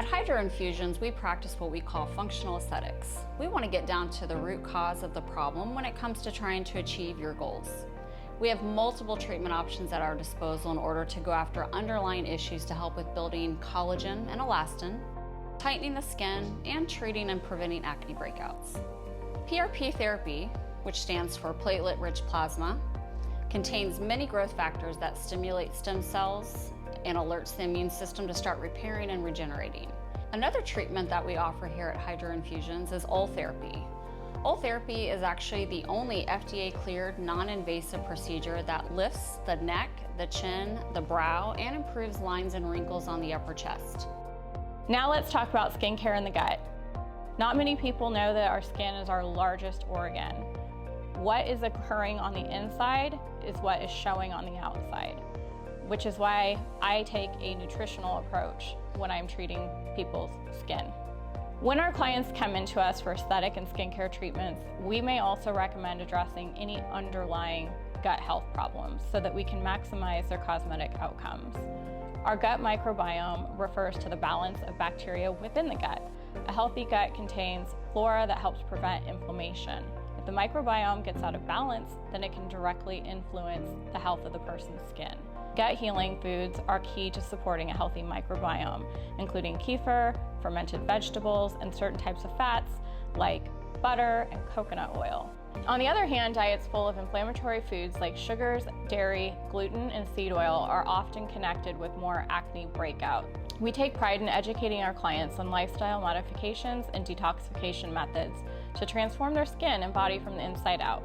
At Hydro Infusions, we practice what we call functional aesthetics. We want to get down to the root cause of the problem when it comes to trying to achieve your goals. We have multiple treatment options at our disposal in order to go after underlying issues to help with building collagen and elastin, tightening the skin, and treating and preventing acne breakouts. PRP therapy, which stands for platelet-rich plasma, contains many growth factors that stimulate stem cells and alerts the immune system to start repairing and regenerating. Another treatment that we offer here at Hydro Infusions is Ultherapy. Ultherapy is actually the only FDA-cleared non-invasive procedure that lifts the neck, the chin, the brow, and improves lines and wrinkles on the upper chest. Now let's talk about skincare in the gut. Not many people know that our skin is our largest organ. What is occurring on the inside is what is showing on the outside, which is why I take a nutritional approach when I'm treating people's skin. When our clients come into us for aesthetic and skincare treatments, we may also recommend addressing any underlying gut health problems so that we can maximize their cosmetic outcomes. Our gut microbiome refers to the balance of bacteria within the gut. A healthy gut contains flora that helps prevent inflammation. If the microbiome gets out of balance, then it can directly influence the health of the person's skin. Gut healing foods are key to supporting a healthy microbiome, including kefir, fermented vegetables, and certain types of fats like butter and coconut oil. On the other hand, diets full of inflammatory foods like sugars, dairy, gluten, and seed oil are often connected with more acne breakout. We take pride in educating our clients on lifestyle modifications and detoxification methods to transform their skin and body from the inside out.